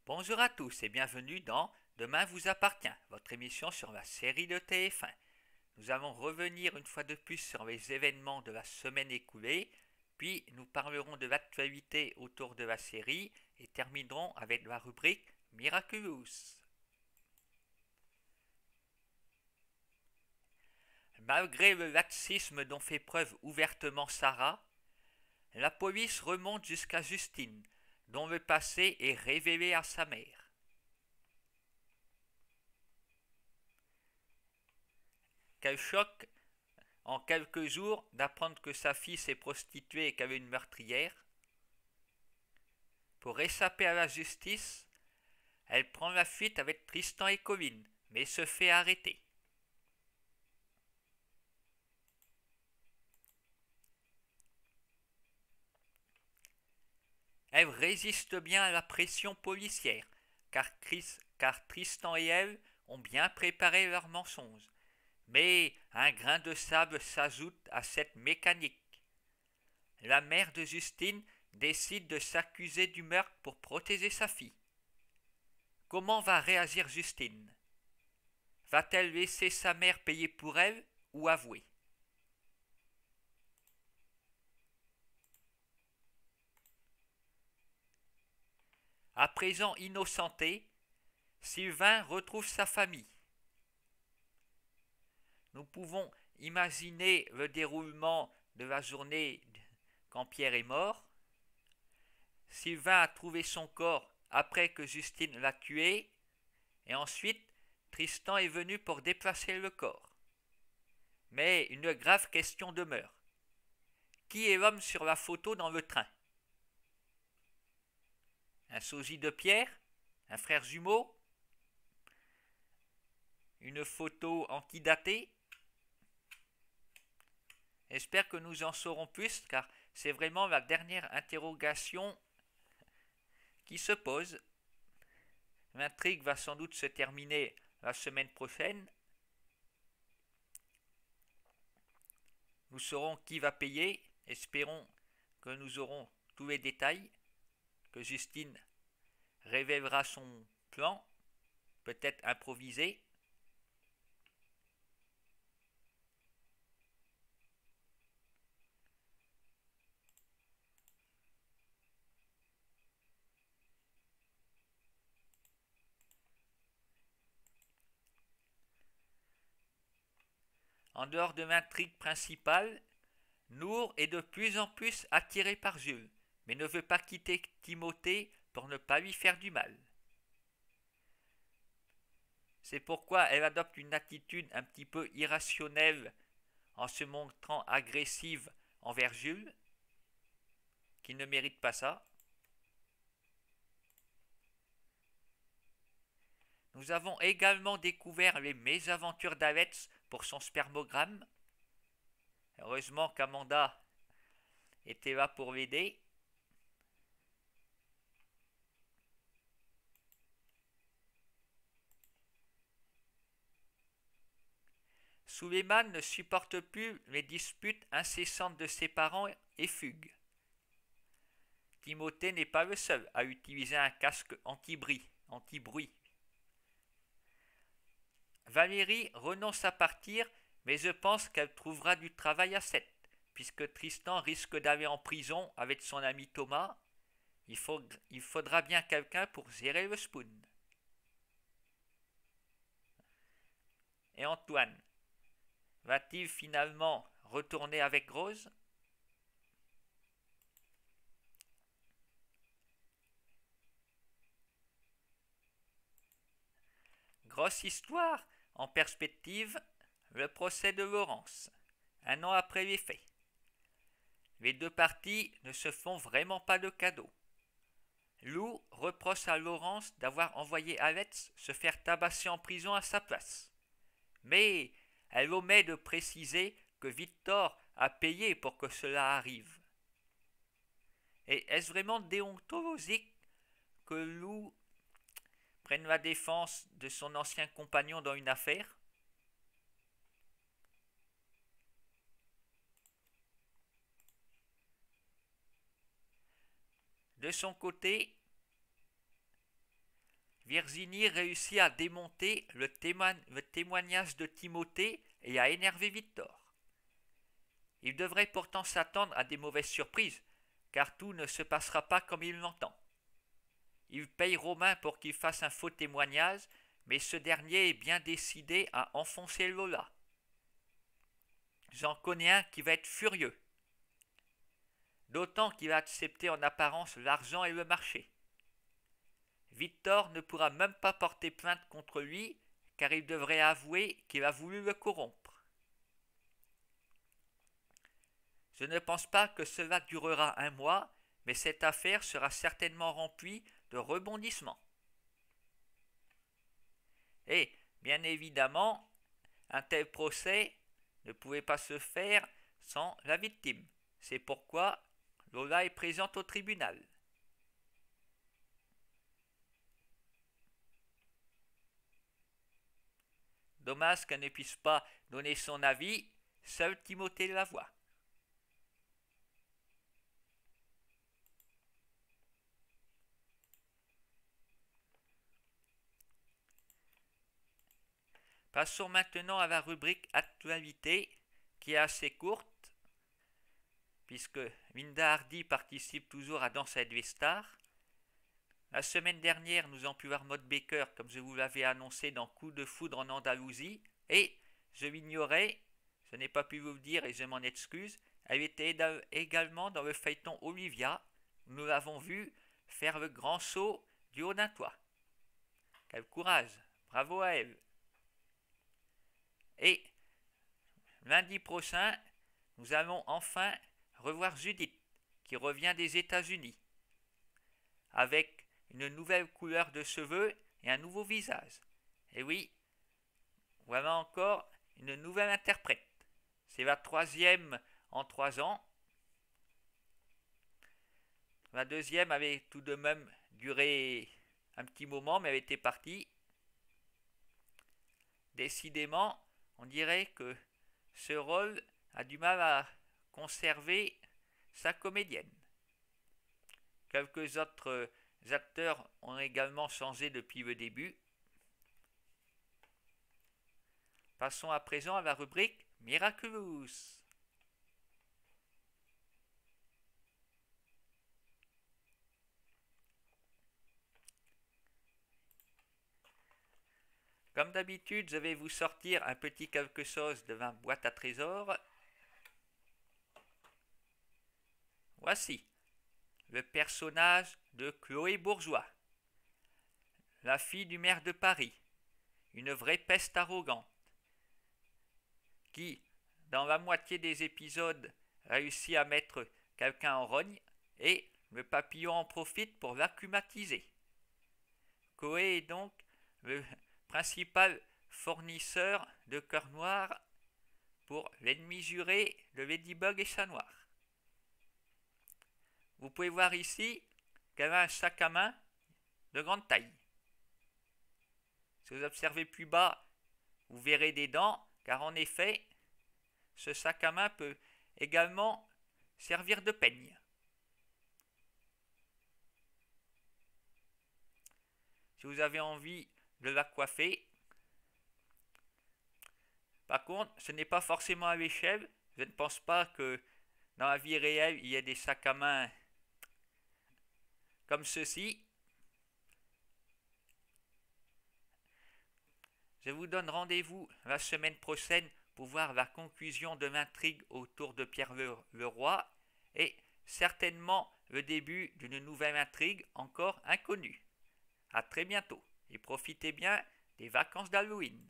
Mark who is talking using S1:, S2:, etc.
S1: Bonjour à tous et bienvenue dans Demain vous appartient, votre émission sur la série de TF1. Nous allons revenir une fois de plus sur les événements de la semaine écoulée, puis nous parlerons de l'actualité autour de la série et terminerons avec la rubrique Miraculous. Malgré le laxisme dont fait preuve ouvertement Sarah, la police remonte jusqu'à Justine, dont le passé est révélé à sa mère. Quel choc en quelques jours d'apprendre que sa fille s'est prostituée et qu'elle est une meurtrière. Pour échapper à la justice, elle prend la fuite avec Tristan et Colline, mais se fait arrêter. Elle résiste bien à la pression policière, car Tristan et elle ont bien préparé leurs mensonges. Mais un grain de sable s'ajoute à cette mécanique. La mère de Justine décide de s'accuser du meurtre pour protéger sa fille. Comment va réagir Justine? Va-t-elle laisser sa mère payer pour elle ou avouer? À présent innocenté, Sylvain retrouve sa famille. Nous pouvons imaginer le déroulement de la journée quand Pierre est mort. Sylvain a trouvé son corps après que Justine l'a tué, et ensuite Tristan est venu pour déplacer le corps. Mais une grave question demeure. Qui est l'homme sur la photo dans le train? Un sosie de Pierre? Un frère jumeau? Une photo antidatée? J'espère que nous en saurons plus car c'est vraiment la dernière interrogation qui se pose. L'intrigue va sans doute se terminer la semaine prochaine. Nous saurons qui va payer. Espérons que nous aurons tous les détails, que Justine révélera son plan, peut-être improvisé. En dehors de l'intrigue principale, Nour est de plus en plus attiré par Jules, mais ne veut pas quitter Timothée pour ne pas lui faire du mal. C'est pourquoi elle adopte une attitude un petit peu irrationnelle en se montrant agressive envers Jules, qui ne mérite pas ça. Nous avons également découvert les mésaventures d'Alex pour son spermogramme. Heureusement qu'Amanda était là pour l'aider. Suleiman ne supporte plus les disputes incessantes de ses parents et fugue. Timothée n'est pas le seul à utiliser un casque anti-bruit. Valérie renonce à partir, mais je pense qu'elle trouvera du travail à 7, puisque Tristan risque d'aller en prison avec son ami Thomas. Il faudra bien quelqu'un pour gérer le spoon. Et Antoine, va-t-il finalement retourner avec Rose? Grosse histoire en perspective, le procès de Laurence, un an après les faits. Les deux parties ne se font vraiment pas de cadeaux. Lou reproche à Laurence d'avoir envoyé Alex se faire tabasser en prison à sa place. Mais elle omet de préciser que Victor a payé pour que cela arrive. Et est-ce vraiment déontologique que Lou prenne la défense de son ancien compagnon dans une affaire? De son côté, Virginie réussit à démonter le témoignage de Timothée et à énerver Victor. Il devrait pourtant s'attendre à des mauvaises surprises, car tout ne se passera pas comme il l'entend. Il paye Romain pour qu'il fasse un faux témoignage, mais ce dernier est bien décidé à enfoncer Lola. J'en connais un qui va être furieux. D'autant qu'il a accepté en apparence l'argent et le marché. Victor ne pourra même pas porter plainte contre lui, car il devrait avouer qu'il a voulu le corrompre. Je ne pense pas que cela durera un mois, mais cette affaire sera certainement remplie de rebondissements. Et, bien évidemment, un tel procès ne pouvait pas se faire sans la victime. C'est pourquoi Lola est présente au tribunal. Dommage qu'elle ne puisse pas donner son avis, seul Timothée la voit. Passons maintenant à la rubrique Actualité, qui est assez courte, puisque Linda Hardy participe toujours à Danse avec les stars. La semaine dernière, nous avons pu voir Maud Baker, comme je vous l'avais annoncé, dans Coup de foudre en Andalousie, et je l'ignorais, je n'ai pas pu vous le dire et je m'en excuse, elle était également dans le feuilleton Olivia, où nous l'avons vu faire le grand saut du haut d'un toit. Quel courage, bravo à elle. Et lundi prochain, nous allons enfin revoir Judith, qui revient des États-Unis, avec une nouvelle couleur de cheveux et un nouveau visage. Et oui, voilà encore une nouvelle interprète. C'est la troisième en 3 ans. La deuxième avait tout de même duré un petit moment, mais elle était partie. Décidément, on dirait que ce rôle a du mal à conserver sa comédienne. Quelques autres acteurs ont également changé depuis le début. Passons à présent à la rubrique Miraculous. Comme d'habitude, je vais vous sortir un petit quelque chose de ma boîte à trésors. Voici le personnage de Chloé Bourgeois, la fille du maire de Paris, une vraie peste arrogante, qui, dans la moitié des épisodes, réussit à mettre quelqu'un en rogne, et le papillon en profite pour l'acclimatiser. Chloé est donc le principal fournisseur de cœurs noirs pour l'ennemi juré, le Ladybug et Chat Noir. Vous pouvez voir ici qu'elle a un sac à main de grande taille. Si vous observez plus bas, vous verrez des dents, car en effet, ce sac à main peut également servir de peigne. Si vous avez envie de la coiffer, par contre, ce n'est pas forcément à l'échelle. Je ne pense pas que dans la vie réelle, il y ait des sacs à main comme ceci. Je vous donne rendez-vous la semaine prochaine pour voir la conclusion de l'intrigue autour de Pierre le Roi et certainement le début d'une nouvelle intrigue encore inconnue. A très bientôt et profitez bien des vacances d'Halloween.